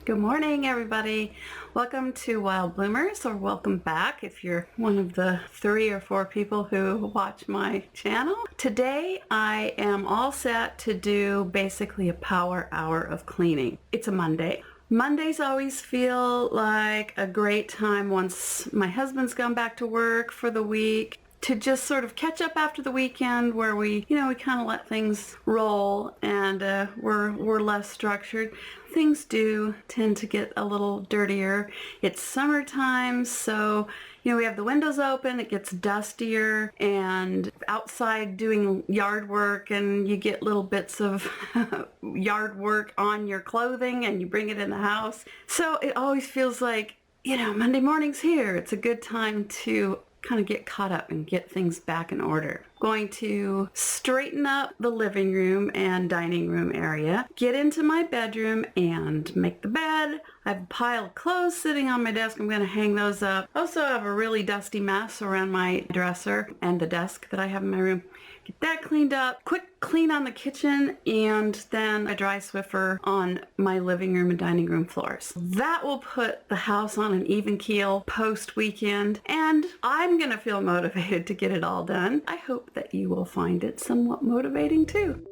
Good morning, everybody. Welcome to Wild Bloomers, or welcome back if you're one of the 3 or 4 people who watch my channel. Today I am all set to do basically a power hour of cleaning. It's a Monday. Mondays always feel like a great time once my husband's gone back to work for the week, to just sort of catch up after the weekend where we kind of let things roll and we're less structured. Things do tend to get a little dirtier. It's summertime, so we have the windows open, it gets dustier, and outside doing yard work, and you get little bits of yard work on your clothing and you bring it in the house. So it always feels like, Monday morning's here. It's a good time to kind of get caught up and get things back in order. Going to straighten up the living room and dining room area, get into my bedroom and make the bed. I have a pile of clothes sitting on my desk. I'm going to hang those up. Also have a really dusty mess around my dresser and the desk that I have in my room. Get that cleaned up. Quick clean on the kitchen, and then a dry Swiffer on my living room and dining room floors. That will put the house on an even keel post weekend, and I'm gonna feel motivated to get it all done. I hope that you will find it somewhat motivating too.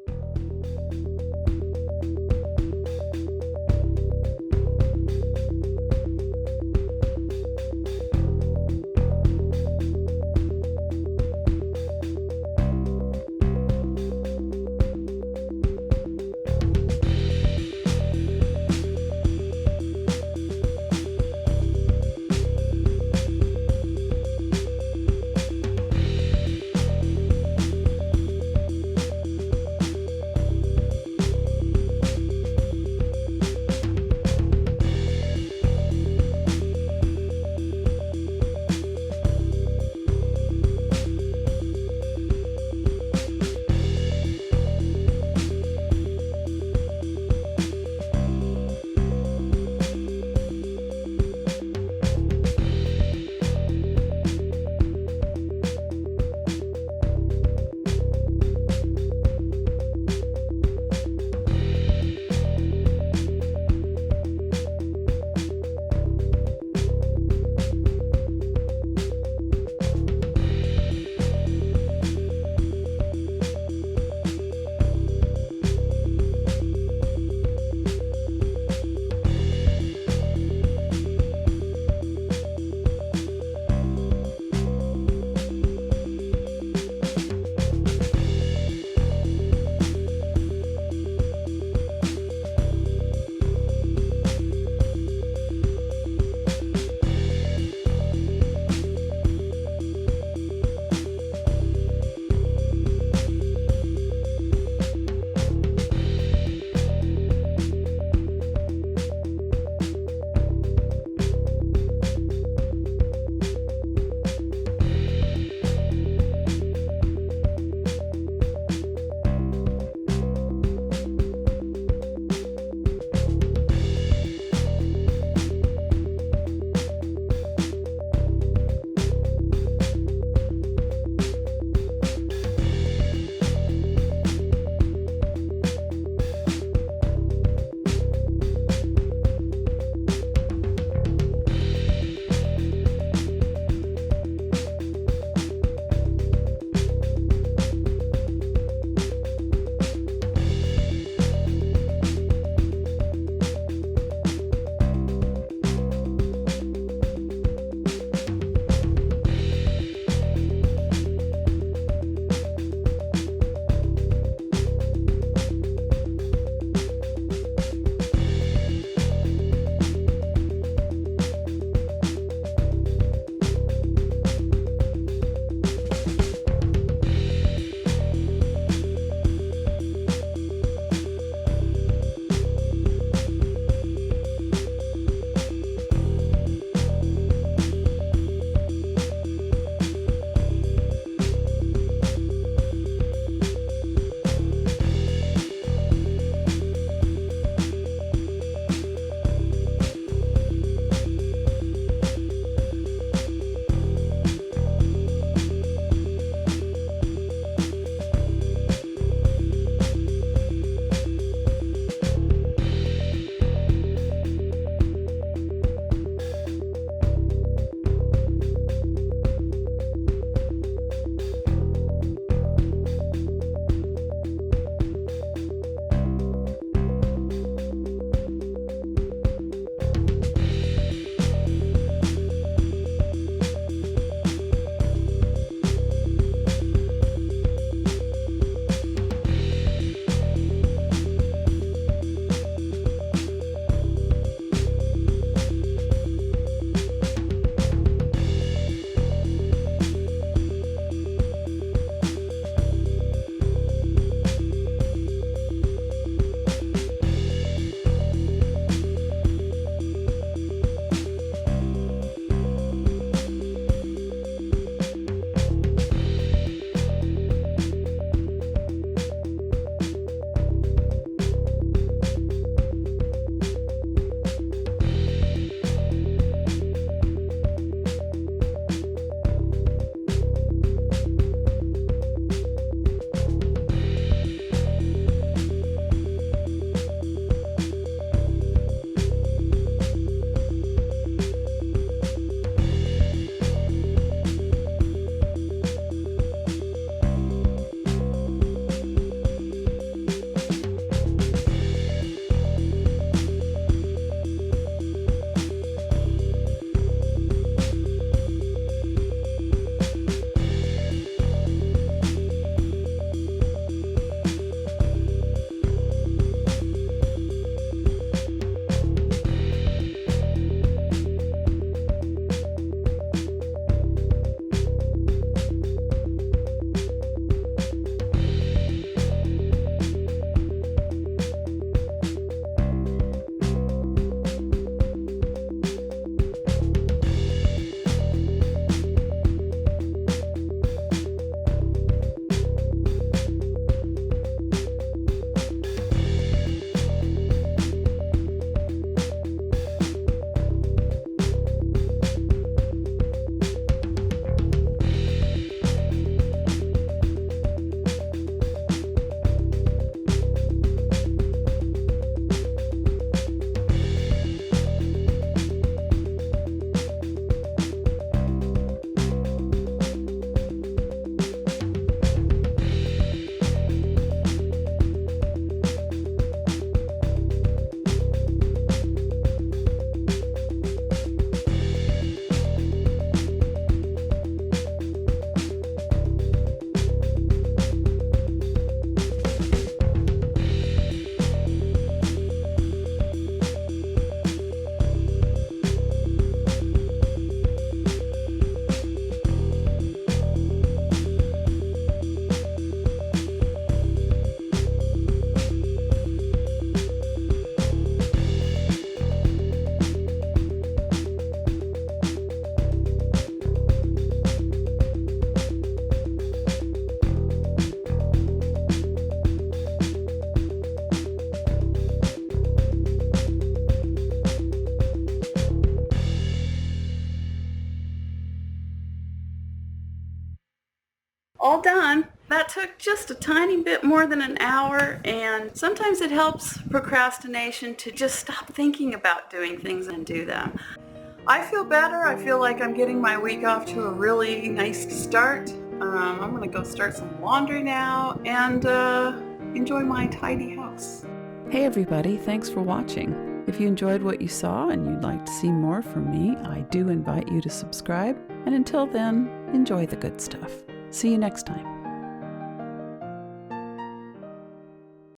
all done. That took just a tiny bit more than an hour, and sometimes it helps procrastination to just stop thinking about doing things and do them. I feel better. I feel like I'm getting my week off to a really nice start. I'm going to go start some laundry now and enjoy my tidy house. Hey everybody, thanks for watching. If you enjoyed what you saw and you'd like to see more from me, I do invite you to subscribe. And until then, enjoy the good stuff. See you next time.